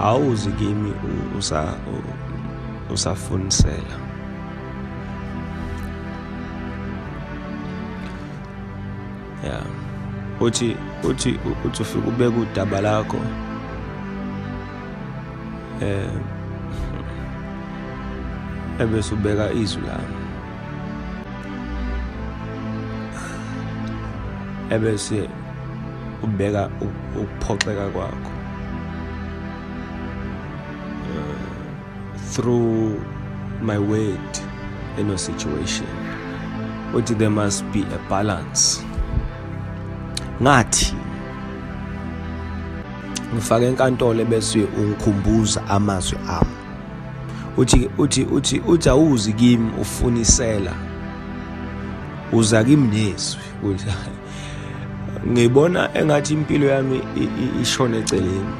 awuzi kimi usafunisela. Yeah, uthi ufika ubeka udaba lakho ebese ubeka izwi lami, ebese ubeka ukuphoxeka kwakho through my word in a situation. Uthi there must be a balance. Ngathi ngifake enkantolo bese ungikhumbuza amazwi ami. Uthi awuzi kimi ufunisela, uza kimi nezwi. Ngibona engathi impilo yami ishona eceleni,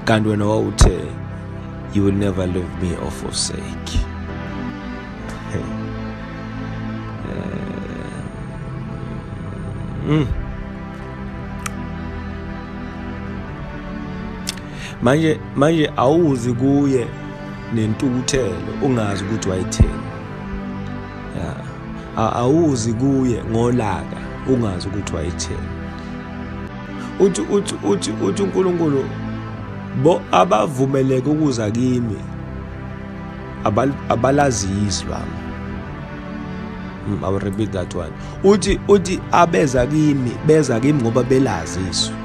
kanti wena wawuthe you will never leave me or forsake. Manje awuzi kuye nentukuthelo ungazi ukuthi wayitheni. Yeah, awuzi kuye ngolaka ungazi ukuthi wayitheni. Uthi uNkulunkulu bo abavumeleke ukuza kimi abalazizwa. I will repeat that one. Uthi abeza kimi ngoba belazizwa.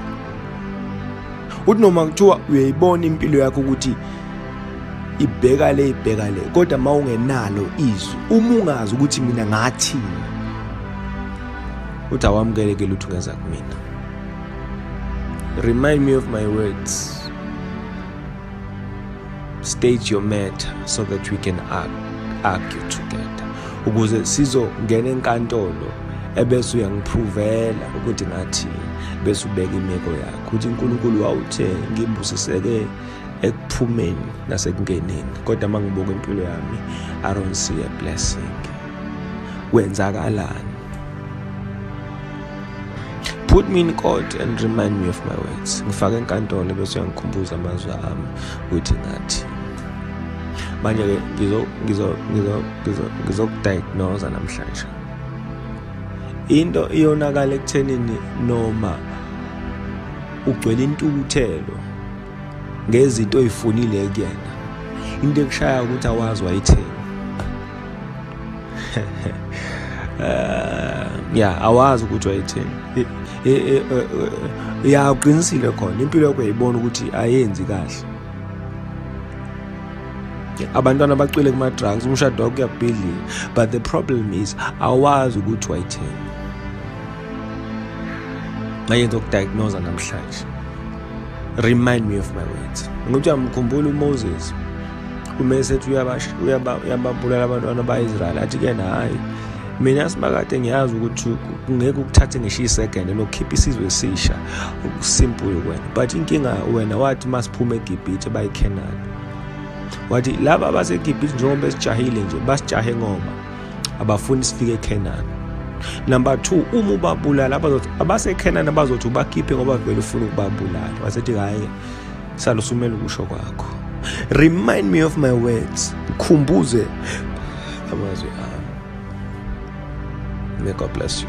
Uthi noma kuthiwa uyayibona impilo yakho ukuthi ibheka le kodwa mawungenalo izwi, uma ungazi ukuthi mina ngathini, uthi awamkeleke lutho ngeza kumina. Remind me of my words. State your matter so that we can argue together. Ukuze sizongena enkantolo ebese uyangiprovela ukuthi ngathi bese ubeka imeko yakho uthi uNkulunkulu wawuthe ngibusiseke ekuphumeni nasekungeneni, kodwa mangibuka impilo yami I don't see a blessing. Kwenzakalani? Put me in court and remind me of my words. Ngifake enkantolo bese uyangikhumbuza amazwi ami ukuthi ngathi. Manje ngizokdiagnose namhlanje. Into iyonakala ekuthenini noma ugcwele intukuthelo ngezinto oyifunile kuyena, into ekushaya ukuthi awazi wayitheni. Yeah, awazi ukuthi wayitheni. Uqinisile khona impilo yakho uyayibona ukuthi ayenzi kahle. Abantwana bacwile kuma drugs, umshado wakho uyabhidlika, but the problem is awazi ukuthi wayitheni. Manje ngizokdiagnose namhlanje. Remind me of my words. Ngokuthi amkhumbula uMoses umesethi uyababulala abantwana baIsrael, athi ke hayi mina sibakade ngiyazi ukuthi ngeke ukuthathe ngisho isecond nokukhipha isizwe esisha simple wena, but inkinga wena wathi masiphume eGibhithe bayiKenani, wathi laba baseGibhithe njengoba besijahile nje basijahe ngoba abafuni sifike eKenani. Number 2, uma ubabulala abaseKenani abazothi ubakhiphe ngoba vele ufuna ukubabulala, wasethi hayi salusumela ukusho kwakho. Remind me of my words. Khumbuze amazwi ami. May God bless you.